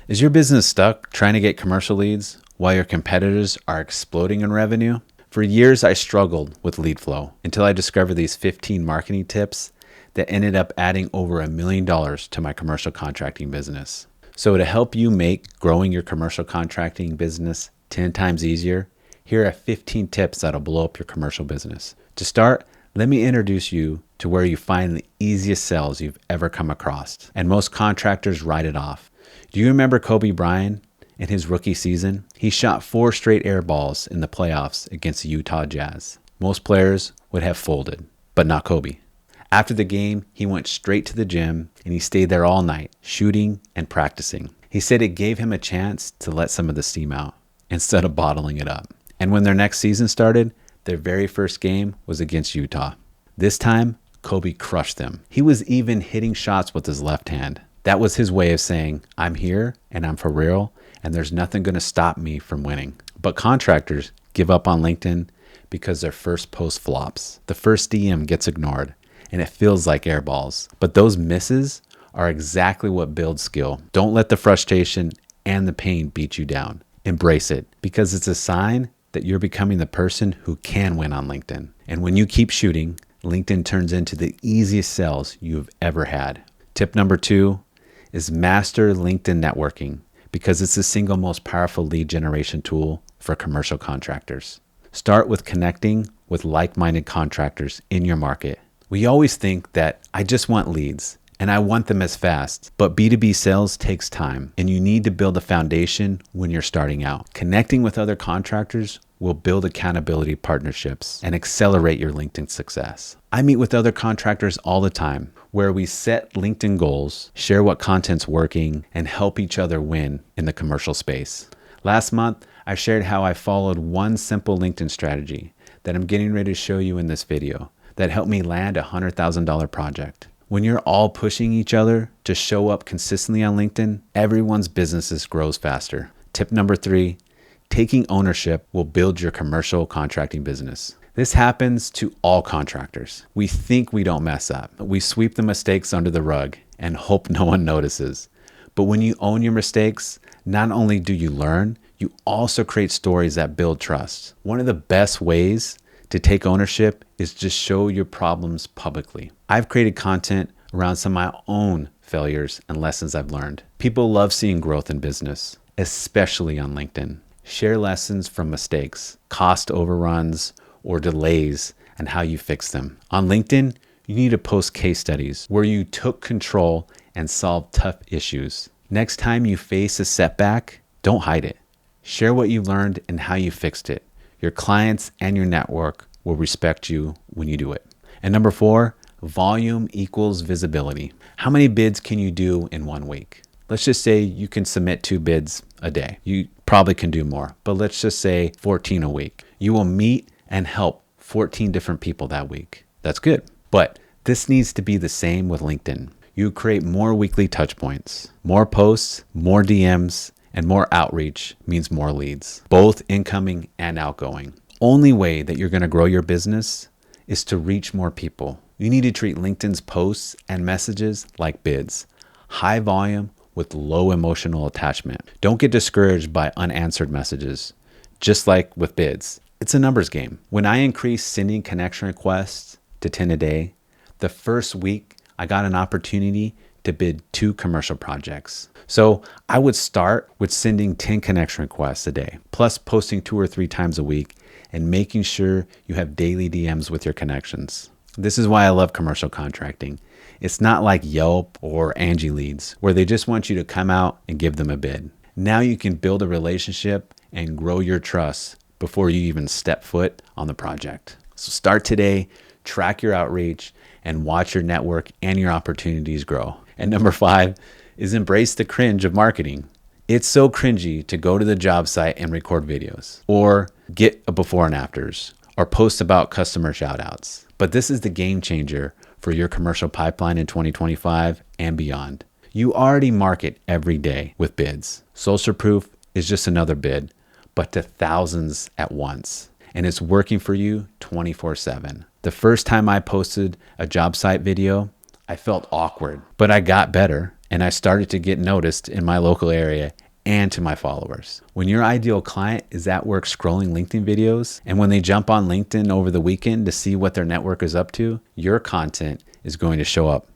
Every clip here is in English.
Is your business stuck trying to get commercial leads while your competitors are exploding in revenue? For years, I struggled with lead flow until I discovered these 15 marketing tips that ended up adding over $1 million to my commercial contracting business. So to help you make growing your commercial contracting business 10 times easier, here are 15 tips that'll blow up your commercial business. To start, let me introduce you to where you find the easiest sales you've ever come across, and most contractors write it off. Do you remember Kobe Bryant in his rookie season? He shot 4 straight air balls in the playoffs against the Utah Jazz. Most players would have folded, but not Kobe. After the game, he went straight to the gym and he stayed there all night, shooting and practicing. He said it gave him a chance to let some of the steam out instead of bottling it up. And when their next season started, their very first game was against Utah. This time, Kobe crushed them. He was even hitting shots with his left hand. That was his way of saying, I'm here and I'm for real, and there's nothing going to stop me from winning. But contractors give up on LinkedIn because their first post flops. The first DM gets ignored, and it feels like air balls. But those misses are exactly what builds skill. Don't let the frustration and the pain beat you down. Embrace it, because it's a sign that you're becoming the person who can win on LinkedIn. And when you keep shooting, LinkedIn turns into the easiest sales you've ever had. Tip number 2 is master LinkedIn networking, because it's the single most powerful lead generation tool for commercial contractors. Start with connecting with like-minded contractors in your market. We always think that I just want leads and I want them as fast, but B2B sales takes time and you need to build a foundation when you're starting out. Connecting with other contractors will build accountability partnerships and accelerate your LinkedIn success. I meet with other contractors all the time where we set LinkedIn goals, share what content's working, and help each other win in the commercial space. Last month, I shared how I followed one simple LinkedIn strategy that I'm getting ready to show you in this video that helped me land a $100,000 project. When you're all pushing each other to show up consistently on LinkedIn, everyone's business grows faster. Tip number 3, taking ownership will build your commercial contracting business. This happens to all contractors. We think we don't mess up. We sweep the mistakes under the rug and hope no one notices. But when you own your mistakes, not only do you learn, you also create stories that build trust. One of the best ways to take ownership is just show your problems publicly. I've created content around some of my own failures and lessons I've learned. People love seeing growth in business, especially on LinkedIn. Share lessons from mistakes, cost overruns, or delays, and how you fix them. On LinkedIn, you need to post case studies where you took control and solved tough issues. Next time you face a setback, don't hide it. Share what you learned and how you fixed it. Your clients and your network will respect you when you do it. And number 4, volume equals visibility. How many bids can you do in 1 week? Let's just say you can submit 2 bids a day. You probably can do more, but let's just say 14 a week. You will meet and help 14 different people that week. That's good. But this needs to be the same with LinkedIn. You create more weekly touch points. More posts, more DMs, and more outreach means more leads, both incoming and outgoing. Only way that you're going to grow your business is to reach more people. You need to treat LinkedIn's posts and messages like bids. High volume with low emotional attachment. Don't get discouraged by unanswered messages. Just like with bids, it's a numbers game. When I increased sending connection requests to 10 a day, the first week I got an opportunity to bid 2 commercial projects. So I would start with sending 10 connection requests a day, plus posting 2 or 3 times a week and making sure you have daily DMs with your connections. This is why I love commercial contracting. It's not like Yelp or Angie Leads, where they just want you to come out and give them a bid. Now you can build a relationship and grow your trust before you even step foot on the project. So start today, track your outreach, and watch your network and your opportunities grow. And number 5 is embrace the cringe of marketing. It's so cringy to go to the job site and record videos, or get a before and afters, or post about customer shout outs. But this is the game changer for your commercial pipeline in 2025 and beyond. You already market every day with bids. Social proof is just another bid, but to thousands at once. And it's working for you 24/7. The first time I posted a job site video, I felt awkward, but I got better and I started to get noticed in my local area and to my followers. When your ideal client is at work scrolling LinkedIn videos, and when they jump on LinkedIn over the weekend to see what their network is up to, your content is going to show up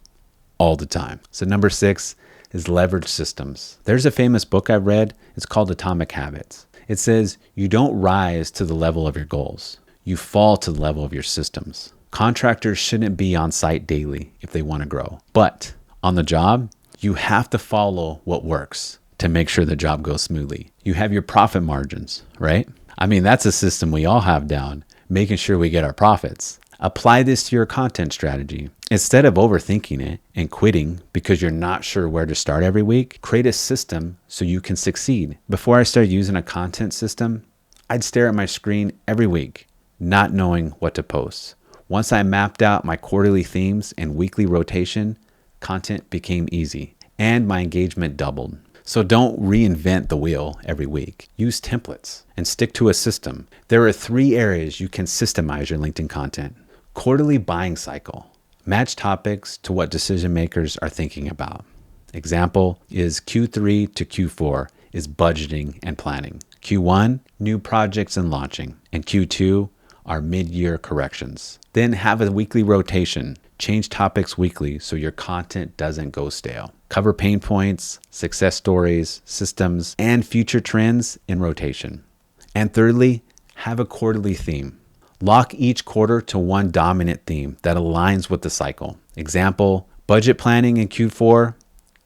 all the time. So number 6 is leverage systems. There's a famous book I've read. It's called Atomic Habits. It says you don't rise to the level of your goals. You fall to the level of your systems. Contractors shouldn't be on site daily if they want to grow. But on the job, you have to follow what works to make sure the job goes smoothly. You have your profit margins, right? I mean, that's a system we all have down, making sure we get our profits. Apply this to your content strategy. Instead of overthinking it and quitting because you're not sure where to start every week, create a system so you can succeed. Before I started using a content system, I'd stare at my screen every week, not knowing what to post. Once I mapped out my quarterly themes and weekly rotation, content became easy and my engagement doubled. So don't reinvent the wheel every week. Use templates and stick to a system. There are 3 areas you can systemize your LinkedIn content. Quarterly buying cycle. Match topics to what decision makers are thinking about. Example is Q3 to Q4 is budgeting and planning. Q1, new projects and launching. And Q2 are mid-year corrections. Then have a weekly rotation. Change topics weekly so your content doesn't go stale. Cover pain points, success stories, systems, and future trends in rotation. And thirdly, have a quarterly theme. Lock each quarter to one dominant theme that aligns with the cycle. Example, budget planning in Q4,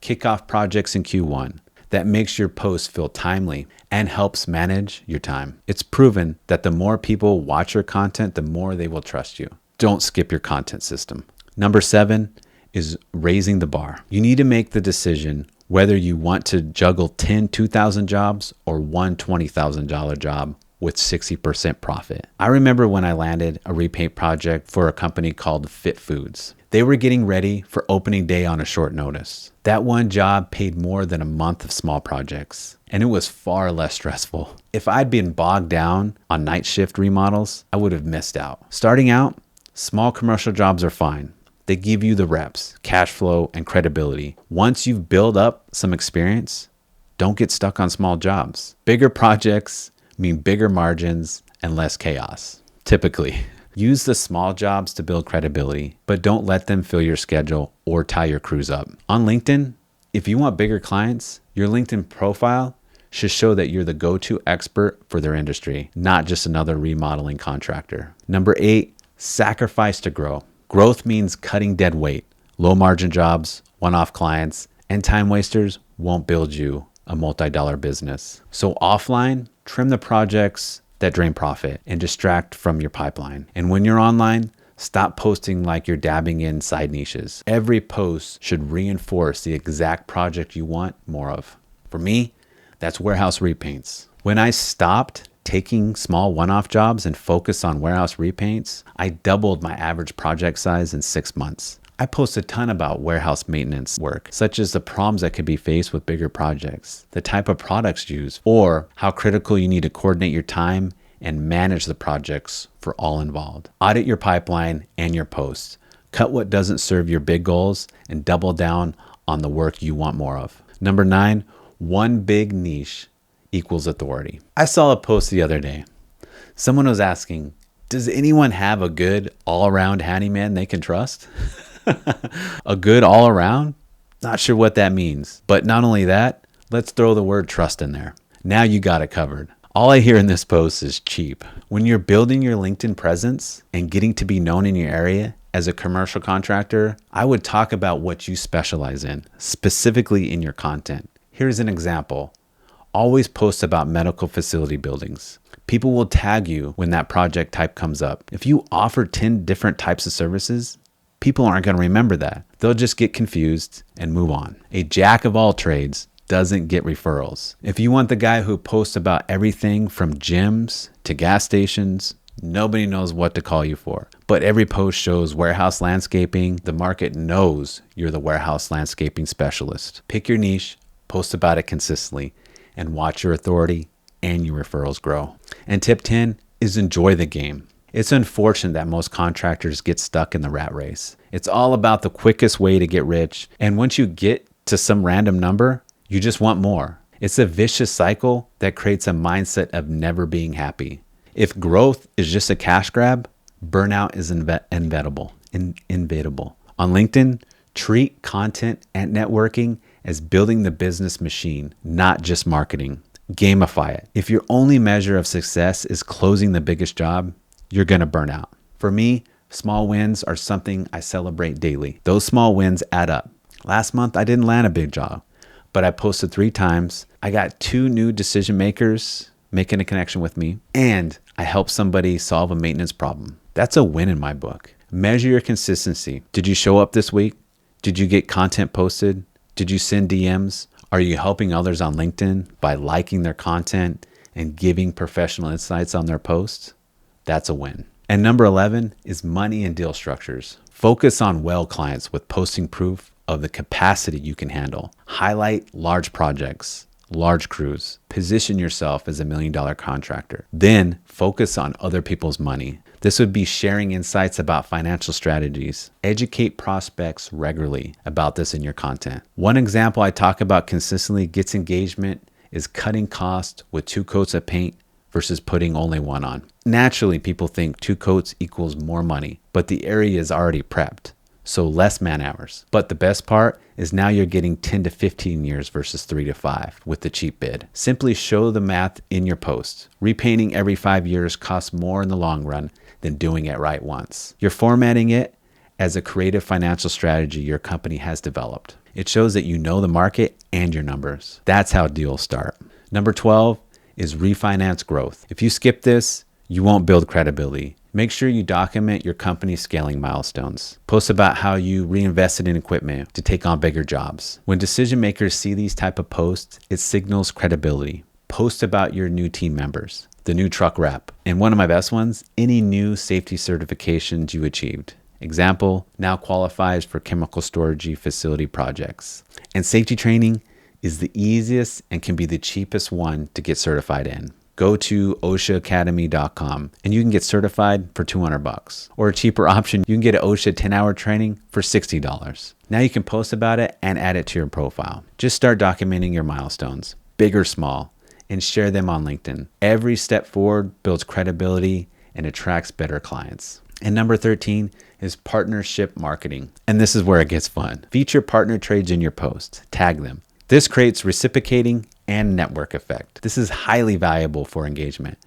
kickoff projects in Q1. That makes your posts feel timely and helps manage your time. It's proven that the more people watch your content, the more they will trust you. Don't skip your content system. Number 7 is raising the bar. You need to make the decision whether you want to juggle 10 $2,000 jobs or one $20,000 job with 60% profit. I remember when I landed a repaint project for a company called Fit Foods. They were getting ready for opening day on a short notice. That one job paid more than a month of small projects, and it was far less stressful. If I'd been bogged down on night shift remodels, I would have missed out. Starting out, small commercial jobs are fine. They give you the reps, cash flow, and credibility. Once you've built up some experience, don't get stuck on small jobs. Bigger projects mean bigger margins and less chaos. Typically, use the small jobs to build credibility, but don't let them fill your schedule or tie your crews up. On LinkedIn, if you want bigger clients, your LinkedIn profile should show that you're the go-to expert for their industry, not just another remodeling contractor. Number 8, sacrifice to grow. Growth means cutting dead weight. Low margin jobs, one-off clients, and time wasters won't build you a multi-dollar business. So offline, trim the projects that drain profit and distract from your pipeline. And when you're online, stop posting like you're dabbing in side niches. Every post should reinforce the exact project you want more of. For me, that's warehouse repaints. When I stopped taking small one-off jobs and focused on warehouse repaints, I doubled my average project size in 6 months. I post a ton about warehouse maintenance work, such as the problems that could be faced with bigger projects, the type of products used, or how critical you need to coordinate your time and manage the projects for all involved. Audit your pipeline and your posts. Cut what doesn't serve your big goals and double down on the work you want more of. Number 9, one big niche equals authority. I saw a post the other day. Someone was asking, does anyone have a good all-around handyman they can trust? A good all around? Not sure what that means. But not only that, let's throw the word trust in there. Now you got it covered. All I hear in this post is cheap. When you're building your LinkedIn presence and getting to be known in your area as a commercial contractor, I would talk about what you specialize in, specifically in your content. Here's an example. Always post about medical facility buildings. People will tag you when that project type comes up. If you offer 10 different types of services, people aren't going to remember that. They'll just get confused and move on. A jack of all trades doesn't get referrals. If you want the guy who posts about everything from gyms to gas stations, nobody knows what to call you for. But every post shows warehouse landscaping. The market knows you're the warehouse landscaping specialist. Pick your niche, post about it consistently, and watch your authority and your referrals grow. And tip 10 is enjoy the game. It's unfortunate that most contractors get stuck in the rat race. It's all about the quickest way to get rich. And once you get to some random number, you just want more. It's a vicious cycle that creates a mindset of never being happy. If growth is just a cash grab, burnout is inevitable. On LinkedIn, treat content and networking as building the business machine, not just marketing. Gamify it. If your only measure of success is closing the biggest job, you're going to burn out. For me, small wins are something I celebrate daily. Those small wins add up. Last month, I didn't land a big job, but I posted 3 times. I got 2 new decision makers making a connection with me, and I helped somebody solve a maintenance problem. That's a win in my book. Measure your consistency. Did you show up this week? Did you get content posted? Did you send DMs? Are you helping others on LinkedIn by liking their content and giving professional insights on their posts? That's a win. And number 11 is money and deal structures. Focus on well clients with posting proof of the capacity you can handle. Highlight large projects, large crews. Position yourself as $1 million contractor. Then focus on other people's money. This would be sharing insights about financial strategies. Educate prospects regularly about this in your content. One example I talk about consistently gets engagement is cutting costs with 2 coats of paint versus putting only 1 on. Naturally, people think 2 coats equals more money, but the area is already prepped, so less man hours. But the best part is now you're getting 10 to 15 years versus 3 to 5 with the cheap bid. Simply show the math in your post. Repainting every 5 years costs more in the long run than doing it right once. You're formatting it as a creative financial strategy your company has developed. It shows that you know the market and your numbers. That's how deals start. Number 12 is refinance growth. If you skip this, you won't build credibility. Make sure you document your company's scaling milestones. Post about how you reinvested in equipment to take on bigger jobs. When decision makers see these type of posts, it signals credibility. Post about your new team members, the new truck rep, and one of my best ones, any new safety certifications you achieved. Example, now qualifies for chemical storage facility projects. And safety training is the easiest and can be the cheapest one to get certified in. Go to OSHAacademy.com and you can get certified for $200. Or a cheaper option, you can get an OSHA 10-hour training for $60. Now you can post about it and add it to your profile. Just start documenting your milestones, big or small, and share them on LinkedIn. Every step forward builds credibility and attracts better clients. And number 13 is partnership marketing. And this is where it gets fun. Feature partner trades in your post. Tag them. This creates reciprocating and network effect. This is highly valuable for engagement.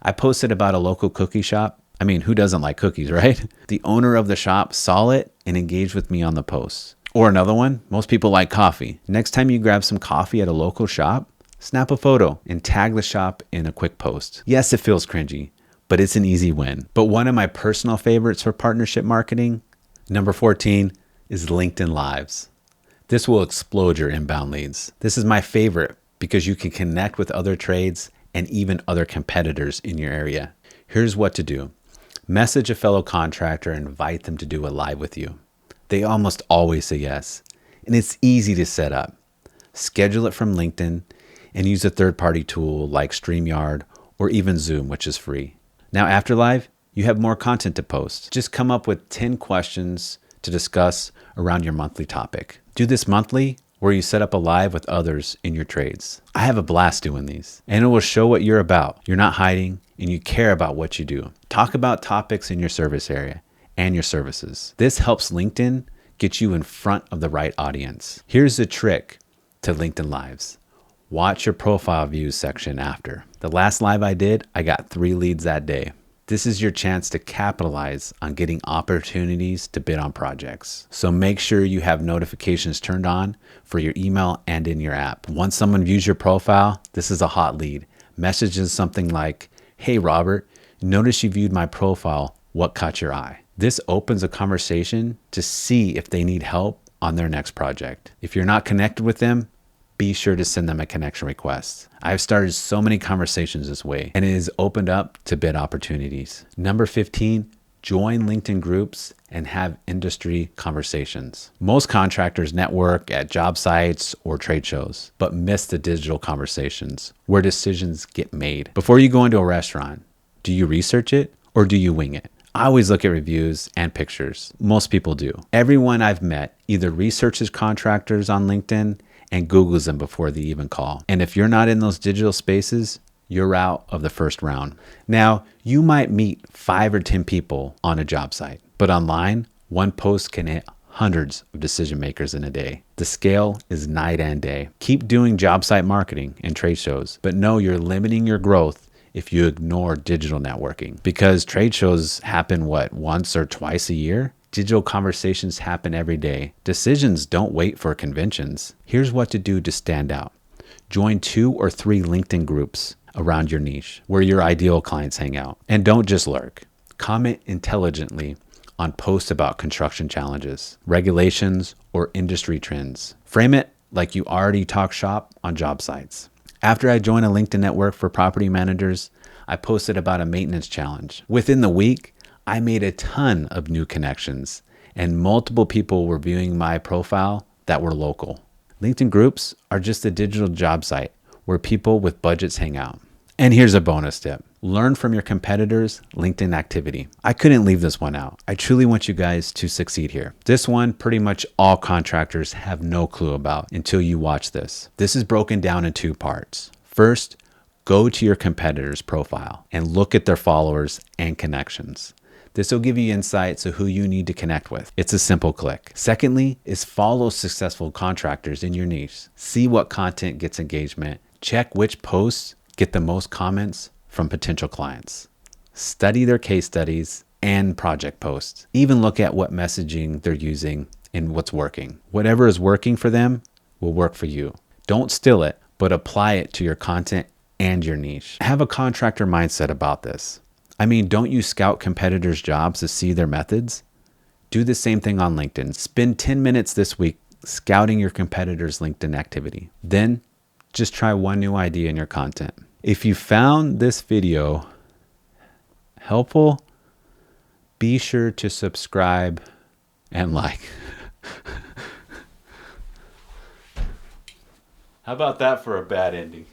I posted about a local cookie shop. I mean, who doesn't like cookies, right? The owner of the shop saw it and engaged with me on the post. Or another one, most people like coffee. Next time you grab some coffee at a local shop, snap a photo and tag the shop in a quick post. Yes, it feels cringy, but it's an easy win. But one of my personal favorites for partnership marketing, number 14, is LinkedIn Lives. This will explode your inbound leads. This is my favorite because you can connect with other trades and even other competitors in your area. Here's what to do. Message a fellow contractor and invite them to do a live with you. They almost always say yes, and it's easy to set up. Schedule it from LinkedIn and use a third-party tool like StreamYard or even Zoom, which is free. Now after live, you have more content to post. Just come up with 10 questions to discuss around your monthly topic. Do this monthly where you set up a live with others in your trades. I have a blast doing these, and it will show what you're about. You're not hiding and you care about what you do. Talk about topics in your service area and your services. This helps LinkedIn get you in front of the right audience. Here's the trick to LinkedIn Lives. Watch your profile views section after. The last live I did, I got 3 leads that day. This is your chance to capitalize on getting opportunities to bid on projects. So make sure you have notifications turned on for your email and in your app. Once someone views your profile, this is a hot lead. Messages something like, "Hey Robert, notice you viewed my profile. What caught your eye?" This opens a conversation to see if they need help on their next project. If you're not connected with them, be sure to send them a connection request. I've started so many conversations this way, and it has opened up to bid opportunities. Number 15, join LinkedIn groups and have industry conversations. Most contractors network at job sites or trade shows, but miss the digital conversations where decisions get made. Before you go into a restaurant, do you research it or do you wing it? I always look at reviews and pictures. Most people do. Everyone I've met either researches contractors on LinkedIn and Googles them before they even call. And if you're not in those digital spaces, you're out of the first round. Now, you might meet 5 or 10 people on a job site, but online, one post can hit hundreds of decision makers in a day. The scale is night and day. Keep doing job site marketing and trade shows, but know you're limiting your growth if you ignore digital networking, because trade shows happen once or twice a year. Digital conversations happen every day. Decisions don't wait for conventions. Here's what to do to stand out. Join 2 or 3 LinkedIn groups around your niche where your ideal clients hang out. And don't just lurk. Comment intelligently on posts about construction challenges, regulations, or industry trends. Frame it like you already talk shop on job sites. After I joined a LinkedIn network for property managers, I posted about a maintenance challenge. Within the week, I made a ton of new connections and multiple people were viewing my profile that were local. LinkedIn groups are just a digital job site where people with budgets hang out. And here's a bonus tip. Learn from your competitors' LinkedIn activity. I couldn't leave this one out. I truly want you guys to succeed here. This one, pretty much all contractors have no clue about until you watch this. This is broken down in 2 parts. First, go to your competitor's profile and look at their followers and connections. This will give you insights of who you need to connect with. It's a simple click. Secondly, is follow successful contractors in your niche. See what content gets engagement. Check which posts get the most comments from potential clients. Study their case studies and project posts. Even look at what messaging they're using and what's working. Whatever is working for them will work for you. Don't steal it, but apply it to your content and your niche. Have a contractor mindset about this. I mean, don't you scout competitors' jobs to see their methods? Do the same thing on LinkedIn. Spend 10 minutes this week scouting your competitors' LinkedIn activity. Then just try one new idea in your content. If you found this video helpful, be sure to subscribe and like. How about that for a bad ending?